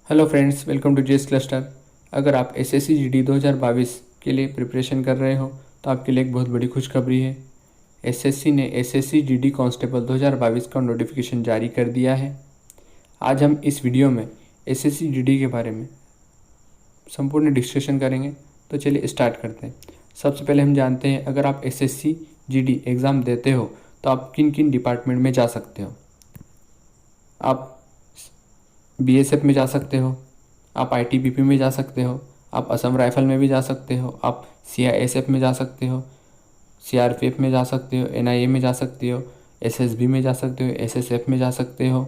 Hello friends, welcome to JS cluster. अगर आप SSC GD 2022 के लिए प्रिपरेशन कर रहे हो तो आपके लिए एक बहुत बड़ी खुशखबरी है। एसएससी ने एसएससी जीडी कांस्टेबल 2022 का नोटिफिकेशन जारी कर दिया है। आज हम इस वीडियो में एसएससी जीडी के बारे में संपूर्ण डिस्कशन करेंगे। तो चलिए स्टार्ट करते हैं। सबसे पहले हम जानते हैं, अगर आप एसएससी जीडी एग्ज़ाम देते हो तो आप किन किन डिपार्टमेंट में जा सकते हो। आप बीएसएफ में जा सकते हो, आप आईटीबीपी में जा सकते हो, आप असम राइफल में भी जा सकते हो, आप सीआईएसएफ में जा सकते हो, सीआरपीएफ में जा सकते हो, एनआईए में जा सकते हो, एसएसबी में जा सकते हो, एसएसएफ में जा सकते हो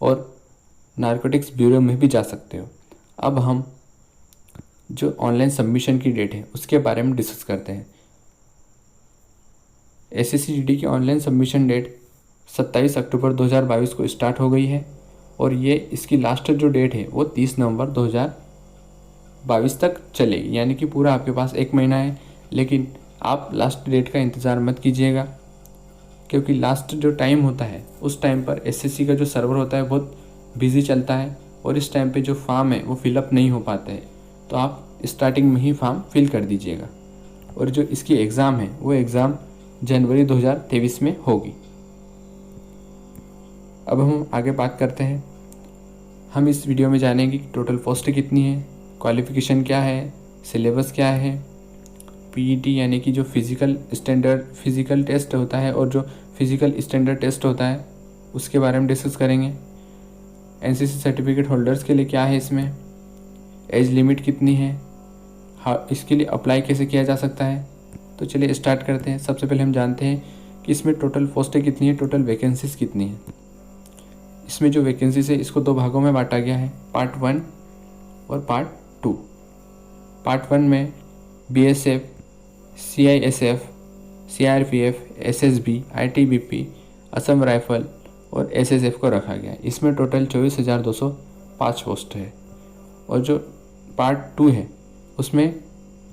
और नारकोटिक्स ब्यूरो में भी जा सकते हो। अब हम जो ऑनलाइन सबमिशन की डेट है उसके बारे में डिस्कस करते हैं। एसएससी जीडी की ऑनलाइन सबमिशन डेट 27 अक्टूबर 2022 को स्टार्ट हो गई है और ये इसकी लास्ट जो डेट है वो 30 नवंबर 2022 तक चलेगी, यानी कि पूरा आपके पास एक महीना है। लेकिन आप लास्ट डेट का इंतज़ार मत कीजिएगा, क्योंकि लास्ट जो टाइम होता है उस टाइम पर एसएससी का जो सर्वर होता है बहुत बिजी चलता है और इस टाइम पे जो फॉर्म है वो फिलअप नहीं हो पाते हैं। तो आप स्टार्टिंग में ही फॉर्म फिल कर दीजिएगा। और जो इसकी एग्ज़ाम है वो एग्ज़ाम जनवरी 2023 में होगी। अब हम आगे बात करते हैं। हम इस वीडियो में जानेंगे कि टोटल पोस्ट कितनी है, क्वालिफ़िकेशन क्या है, सिलेबस क्या है, पीईटी यानी कि जो फिज़िकल टेस्ट होता है और जो फिज़िकल स्टैंडर्ड टेस्ट होता है उसके बारे में डिस्कस करेंगे। एनसीसी सर्टिफिकेट होल्डर्स के लिए क्या है, इसमें एज लिमिट कितनी है, इसके लिए अप्लाई कैसे किया जा सकता है। तो चलिए स्टार्ट करते हैं। सबसे पहले हम जानते हैं कि इसमें टोटल पोस्टें कितनी है, टोटल वैकेंसीज कितनी है। इसमें जो वैकेंसीज है इसको दो भागों में बांटा गया है, पार्ट 1 और पार्ट 2। पार्ट 1 में BSF, CISF, CRPF, SSB, ITBP, Assam rifle और एसएसएफ को रखा गया है। इसमें टोटल 24,205 पोस्ट है। और जो पार्ट 2 है उसमें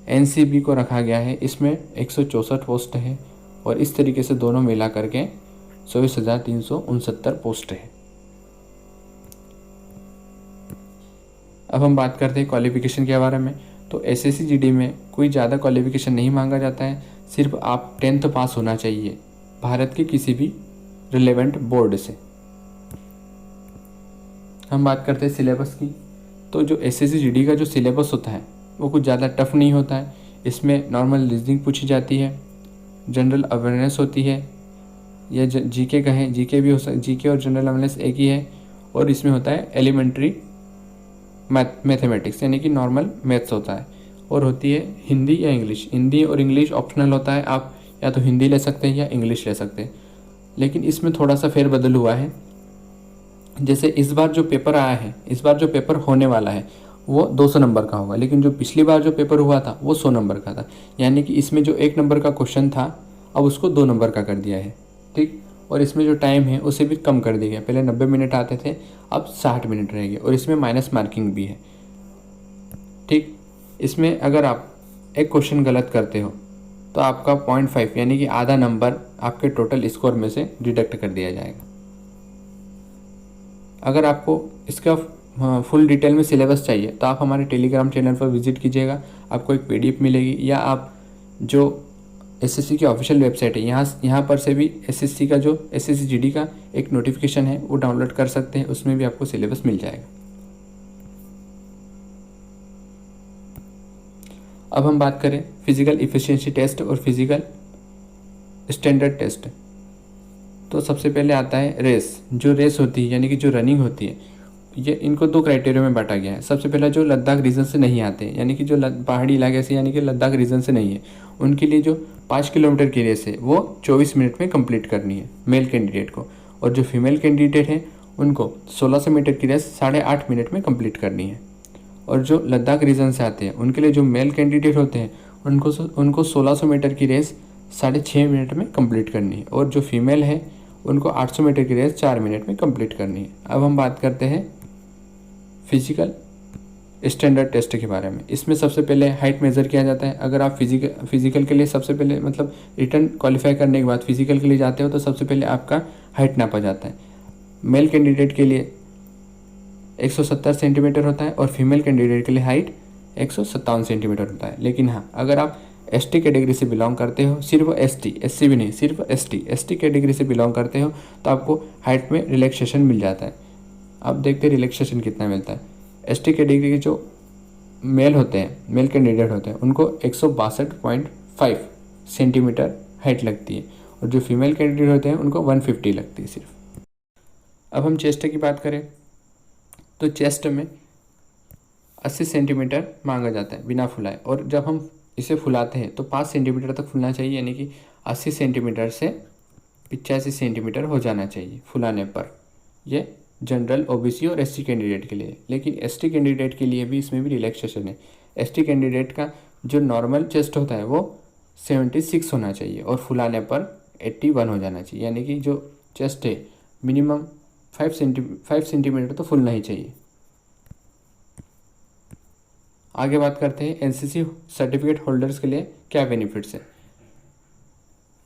एनसीबी को रखा गया है, इसमें 164 पोस्ट है और इस तरीके से दोनों मिला करके 24,369 पोस्ट है। अब हम बात करते हैं क्वालिफ़िकेशन के बारे में। तो एसएससी जीडी में कोई ज़्यादा क्वालिफ़िकेशन नहीं मांगा जाता है, सिर्फ आप 10th पास होना चाहिए भारत के किसी भी रिलेवेंट बोर्ड से। हम बात करते हैं सिलेबस की। तो जो एसएससी जीडी का जो सिलेबस होता है वो कुछ ज़्यादा टफ नहीं होता है। इसमें नॉर्मल रीजनिंग पूछी जाती है, जनरल अवेयरनेस होती है, या जीके कहें, जीके भी हो सकता, जीके और जनरल अवेयरनेस एक ही है। और इसमें होता है एलिमेंट्री मैथमेटिक्स यानी कि नॉर्मल मैथ्स होता है। और होती है हिंदी या इंग्लिश। हिंदी और इंग्लिश ऑप्शनल होता है, आप या तो हिंदी ले सकते हैं या इंग्लिश ले सकते हैं। लेकिन इसमें थोड़ा सा फेरबदल हुआ है। जैसे इस बार जो पेपर आया है, इस बार जो पेपर होने वाला है वो 200 नंबर का होगा, लेकिन जो पिछली बार जो पेपर हुआ था वो 100 नंबर का था। यानी कि इसमें जो 1 नंबर का क्वेश्चन था अब उसको 2 नंबर का कर दिया है, ठीक। और इसमें जो टाइम है उसे भी कम कर दिया गया। पहले 90 मिनट आते थे, अब 60 मिनट रहेंगे और इसमें माइनस मार्किंग भी है, ठीक। इसमें अगर आप एक क्वेश्चन गलत करते हो तो आपका 0.5 यानी कि आधा नंबर आपके टोटल स्कोर में से डिडक्ट कर दिया जाएगा। अगर आपको इसका फुल डिटेल में सिलेबस चाहिए तो आप हमारे टेलीग्राम चैनल पर विजिट कीजिएगा, आपको एक पीडीएफ मिलेगी, या आप जो एसएससी की ऑफिशियल वेबसाइट है यहाँ पर से भी एसएससी का जो एसएससी जीडी का एक नोटिफिकेशन है वो डाउनलोड कर सकते हैं, उसमें भी आपको सिलेबस मिल जाएगा। अब हम बात करें फिजिकल इफिशिएंसी टेस्ट और फिजिकल स्टैंडर्ड टेस्ट। तो सबसे पहले आता है रेस। जो रेस होती है यानी कि जो रनिंग होती है, ये इनको 2 क्राइटेरिया में बांटा गया है। सबसे पहला जो लद्दाख रीजन से नहीं आते यानी कि जो पहाड़ी इलाके से यानी कि लद्दाख रीजन से नहीं है, उनके लिए जो 5 किलोमीटर की रेस है वो 24 मिनट में कंप्लीट करनी है मेल कैंडिडेट को। और जो फीमेल कैंडिडेट है उनको 1600 मीटर की रेस 8.5 मिनट में कंप्लीट करनी है। और जो लद्दाख रीजन से आते हैं उनके लिए जो मेल कैंडिडेट होते हैं उनको 1600 मीटर की रेस 6.5 मिनट में कंप्लीट करनी है। और जो फीमेल है उनको 800 मीटर की रेस 4 मिनट में कंप्लीट करनी है। अब हम बात करते हैं फिजिकल स्टैंडर्ड टेस्ट के बारे में। इसमें सबसे पहले हाइट मेज़र किया जाता है। अगर आप फिजिकल के लिए सबसे पहले मतलब रिटर्न क्वालिफाई करने के बाद फिजिकल के लिए जाते हो तो सबसे पहले आपका हाइट नापा जाता है। मेल कैंडिडेट के लिए 170 सेंटीमीटर होता है और फीमेल कैंडिडेट के लिए हाइट 157 सेंटीमीटर होता है। लेकिन हाँ, अगर आप एसटी कैटेगरी से बिलोंग करते हो, सिर्फ एसटी, एससी भी नहीं, सिर्फ एसटी कैटेगरी से बिलोंग करते हो, तो आपको हाइट में रिलैक्सेशन मिल जाता है। आप देखते हैं रिलैक्सेशन कितना मिलता है। एसटी कैटेगरी के जो मेल होते हैं, मेल कैंडिडेट होते हैं, उनको 162.5 सेंटीमीटर हाइट लगती है और जो फीमेल कैंडिडेट होते हैं उनको 150 लगती है सिर्फ। अब हम चेस्ट की बात करें तो चेस्ट में 80 सेंटीमीटर मांगा जाता है बिना फुलाए, और जब हम इसे फुलाते हैं तो 5 सेंटीमीटर तक फुलना चाहिए, यानी कि 80 सेंटीमीटर से 85 सेंटीमीटर हो जाना चाहिए फुलाने पर। ये जनरल, ओबीसी और एसटी कैंडिडेट के लिए। लेकिन एसटी कैंडिडेट के लिए भी इसमें भी रिलैक्सेशन है। एसटी कैंडिडेट का जो नॉर्मल चेस्ट होता है वो 76 होना चाहिए और फुलाने पर 81 हो जाना चाहिए, यानी कि जो चेस्ट है मिनिमम 5 सेंटीमीटर तो फुलना ही चाहिए। आगे बात करते हैं एनसीसी सर्टिफिकेट होल्डर्स के लिए क्या बेनिफिट्स है।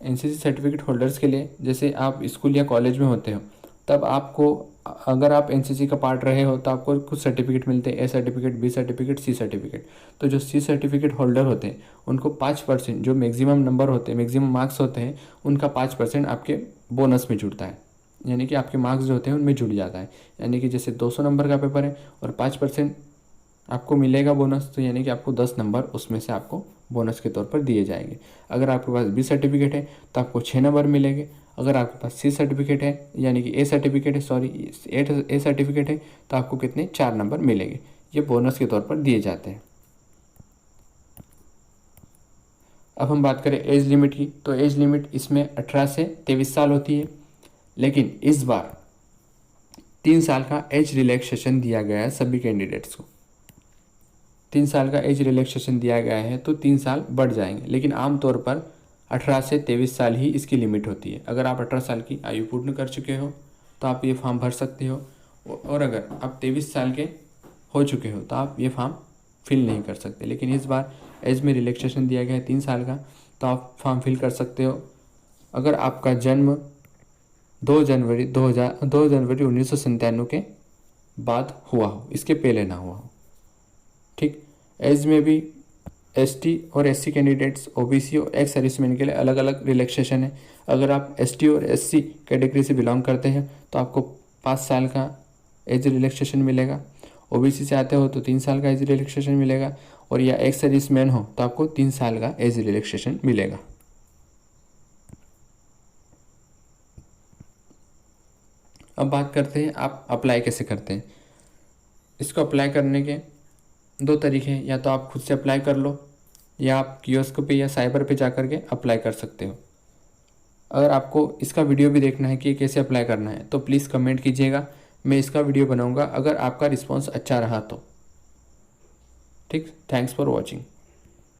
एनसीसी सर्टिफिकेट होल्डर्स के लिए, जैसे आप स्कूल या कॉलेज में होते हो, तब आपको, अगर आप एनसीसी का पार्ट रहे हो तो आपको कुछ सर्टिफिकेट मिलते हैं, A certificate, B certificate, C certificate. तो जो सी सर्टिफिकेट होल्डर होते हैं उनको 5%, जो मैक्सिमम नंबर होते हैं, मैक्सिमम मार्क्स होते हैं, उनका 5% आपके बोनस में जुड़ता है, यानी कि आपके मार्क्स जो होते हैं उनमें जुड़ जाता है। यानी कि जैसे 200 नंबर का पेपर है और 5% आपको मिलेगा बोनस, तो यानी कि आपको 10 नंबर उसमें से आपको बोनस के तौर पर दिए जाएंगे। अगर आपके पास बी सर्टिफिकेट है तो आपको 6 नंबर मिलेंगे। अगर आपके पास सी सर्टिफिकेट है, यानी कि ए सर्टिफिकेट है, सॉरी ए सर्टिफिकेट है, तो आपको कितने 4 नंबर मिलेंगे। ये बोनस के तौर पर दिए जाते हैं। अब हम बात करें एज लिमिट की, तो एज लिमिट इसमें 18 से 23 साल होती है, लेकिन इस बार 3 साल का एज रिलैक्सेशन दिया गया है सभी कैंडिडेट्स को। 3 साल का एज रिलैक्सेशन दिया गया है तो 3 साल बढ़ जाएंगे, लेकिन आमतौर पर 18 से 23 साल ही इसकी लिमिट होती है। अगर आप 18 साल की आयु पूर्ण कर चुके हो तो आप ये फॉर्म भर सकते हो, और अगर आप 23 साल के हो चुके हो तो आप ये फॉर्म फिल नहीं कर सकते। लेकिन इस बार एज में रिलैक्सेशन दिया गया है 3 साल का, तो आप फॉर्म फिल कर सकते हो अगर आपका जन्म 2 जनवरी 1997 के बाद हुआ हो, इसके पहले ना हुआ हो। ठीक, एज में भी एसटी और एससी कैंडिडेट्स, ओबीसी और एक्स सर्विसमैन के लिए अलग अलग रिलैक्सेशन है। अगर आप एसटी और एससी कैटेगरी से बिलोंग करते हैं तो आपको 5 साल का एज रिलैक्सेशन मिलेगा। ओबीसी से आते हो तो 3 साल का एज रिलैक्सेशन मिलेगा, और या एक्स सर्विसमैन हो तो आपको 3 साल का एज रिलैक्सेशन मिलेगा। अब बात करते हैं आप अप्लाई कैसे करते हैं। इसको अप्लाई करने के 2 तरीके हैं, या तो आप खुद से अप्लाई कर लो या आप कियोस्क पे या साइबर पे जा कर के अप्लाई कर सकते हो। अगर आपको इसका वीडियो भी देखना है कि कैसे अप्लाई करना है तो प्लीज़ कमेंट कीजिएगा, मैं इसका वीडियो बनाऊंगा अगर आपका रिस्पांस अच्छा रहा तो। ठीक, थैंक्स फॉर वॉचिंग।